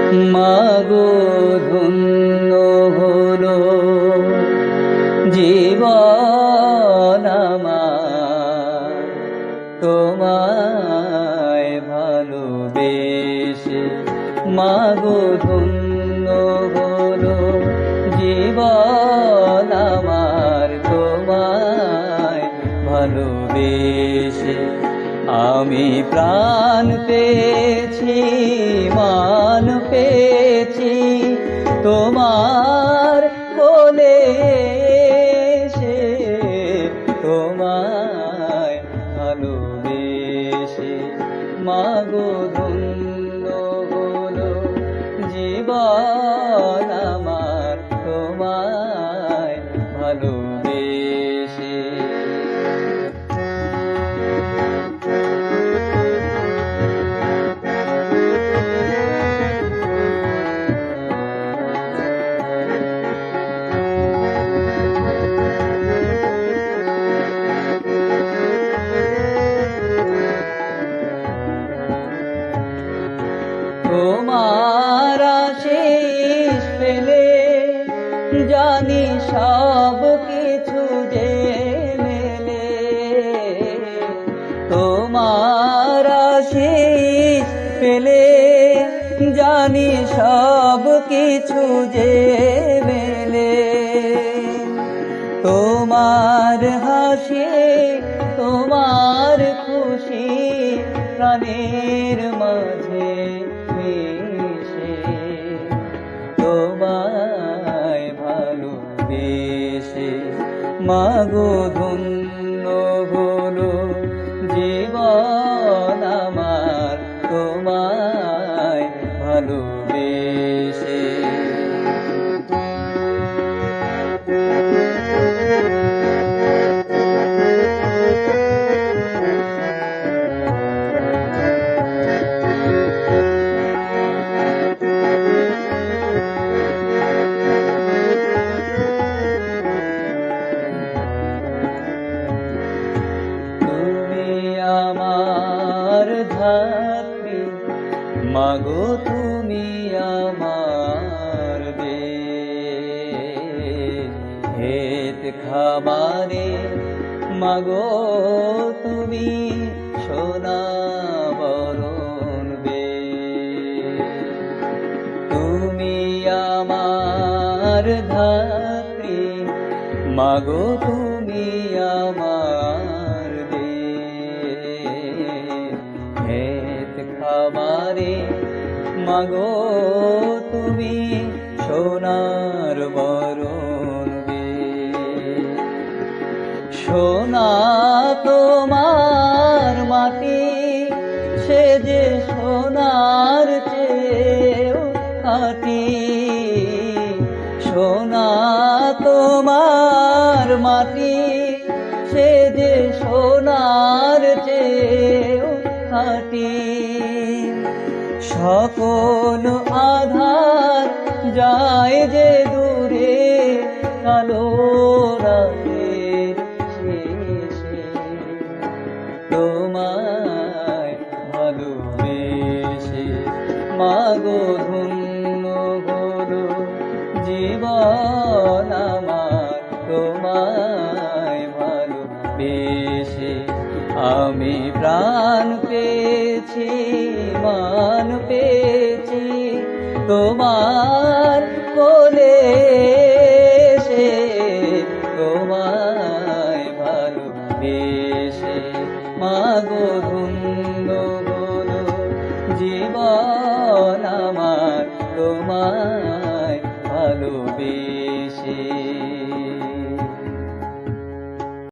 মাগো ধন্য হলো জীবন আমার তোমায় ভালোবেসে। মাগো ধন্য হলো জীবন আমার তোমায় ভালোবেসে। আমি প্রাণ পেয়েছি, মান পেয়েছি তোমার কোলে এসে, তোমায় ভালোবেসে। মাগো ধন্য হলো জীবন আমার তোমায় ভালোবেসে। তোমার আশীষ পেলে জানি সব কিছু যে মেলে। তোমার আশীষ পেলে জানি সব কিছু যে মেলে। তোমার হাসি, তোমার খুশি প্রাণের মাঝে মিশে, তোমায় ভালোবেসে। মাগো ধন্য হলো জীবন আমার তোমায় ভালোবেসে। আমার ধাত্রী মাগো তুমি আমার হেত খাবারে। মাগো তুমি সোনা বরণ বে। তুমি আমার ধাত্রী মাগো তুমি আমার হেত খাবারে। মাগো তুমি সোনার বরণ বে। সোনা তোমার মাটি সে যে সোনার চেয়েও খাঁটি। সোনা তোমার মাটি সে যে সোনার চেয়েও খাঁটি। সকল আধার যায় যে দূরে কালো রাতের শেষে, তোমায় ভালোবেসে। মাগো ধন্য হলো জীবন আমার তোমায় ভালোবেসে। আমি প্রাণ পেয়েছি, মান পেয়েছি তোমার কোলে এসে, তোমায় ভালোবেসে। মাগো ধন্য হলো জীবন আমার তোমায় ভালোবেসে।